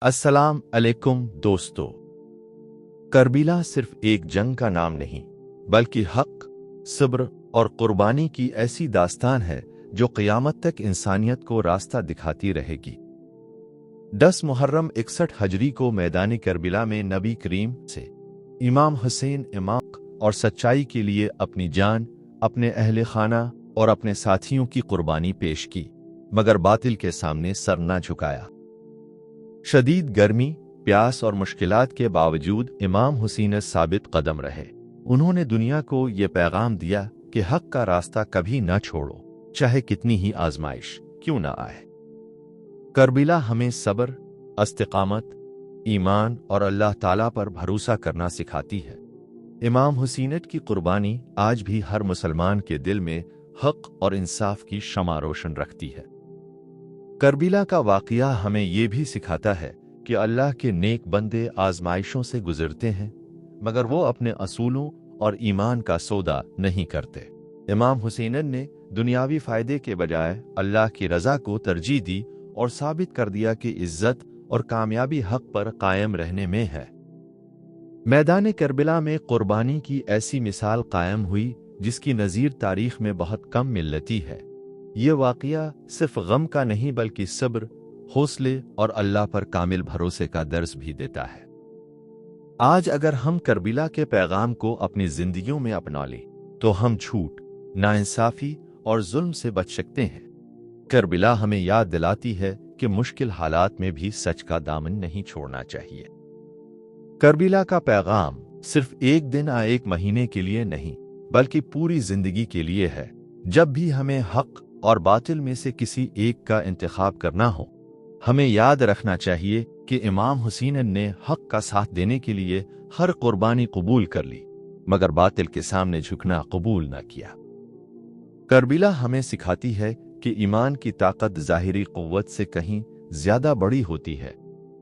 अस्सलाम अलैकुम दोस्तों। करबला सिर्फ एक जंग का नाम नहीं, बल्कि हक, सब्र और कुर्बानी की ऐसी दास्तान है जो क़यामत तक इंसानियत को रास्ता दिखाती रहेगी। 10 मुहर्रम 61 हजरी को मैदान करबला में नबी करीम से इमाम हुसैन इमाम और सच्चाई के लिए अपनी जान, अपने अहले खाना और अपने साथियों की कुर्बानी पेश की, मगर बातिल के सामने सर न झुकाया। शदीद गर्मी, प्यास और मुश्किलात के बावजूद इमाम हुसैन साबित कदम रहे। उन्होंने दुनिया को ये पैगाम दिया कि हक का रास्ता कभी न छोड़ो, चाहे कितनी ही आजमाइश क्यों न आए। करबला हमें सब्र, इस्तिकामत, ईमान और अल्लाह ताला पर भरोसा करना सिखाती है। इमाम हुसैन की कुर्बानी आज भी हर मुसलमान के दिल में हक और इंसाफ की शमा रोशन रखती है। करबला का वाक़या हमें यह भी सिखाता है कि अल्लाह के नेक बंदे आजमाइशों से गुजरते हैं, मगर वो अपने असूलों और ईमान का सौदा नहीं करते। इमाम हुसैन ने दुनियावी फ़ायदे के बजाय अल्लाह की रज़ा को तरजीह दी और साबित कर दिया कि इज्जत और कामयाबी हक पर कायम रहने में है। मैदान करबला में कुर्बानी की ऐसी मिसाल कायम हुई जिसकी नज़ीर तारीख में बहुत कम मिलती है। ये वाक़या सिर्फ गम का नहीं बल्कि सब्र, हौसले और अल्लाह पर कामिल भरोसे का दर्स भी देता है। आज अगर हम करबला के पैगाम को अपनी जिंदगियों में अपना लें तो हम झूठ, नाइंसाफी और जुल्म से बच सकते हैं। करबला हमें याद दिलाती है कि मुश्किल हालात में भी सच का दामन नहीं छोड़ना चाहिए। करबला का पैगाम सिर्फ एक दिन या एक महीने के लिए नहीं, बल्कि पूरी जिंदगी के लिए है। जब भी हमें हक और बातिल में से किसी एक का इंतखाब करना हो, हमें याद रखना चाहिए कि इमाम हुसैन ने हक का साथ देने के लिए हर कुर्बानी कबूल कर ली, मगर बातिल के सामने झुकना कबूल न किया। करबला हमें सिखाती है कि ईमान की ताकत ज़ाहिरी क़ुव्वत से कहीं ज्यादा बड़ी होती है।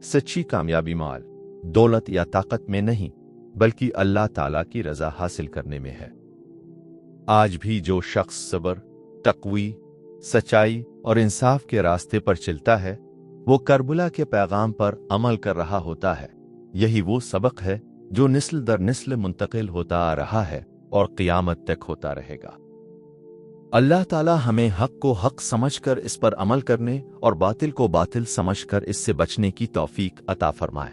सच्ची कामयाबी माल, दौलत या ताकत में नहीं, बल्कि अल्लाह ताला की रज़ा हासिल करने में है। आज भी जो शख्स सब्र, तक़वी, सच्चाई और इंसाफ के रास्ते पर चलता है, वो करबला के पैगाम पर अमल कर रहा होता है। यही वो सबक है जो नस्ल दर नस्ल मुंतकिल होता आ रहा है और क़यामत तक होता रहेगा। अल्लाह ताला हमें हक को हक समझकर इस पर अमल करने और बातिल को बातिल समझकर इससे बचने की तौफीक अता फरमाए।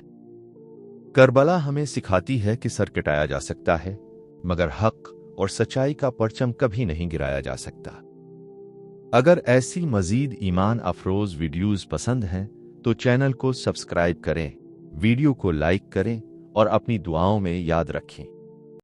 करबला हमें सिखाती है कि सर कटाया जा सकता है, मगर हक और सच्चाई का परचम कभी नहीं गिराया जा सकता। अगर ऐसी मजीद ईमान अफरोज वीडियोस पसंद हैं तो चैनल को सब्सक्राइब करें, वीडियो को लाइक करें और अपनी दुआओं में याद रखें।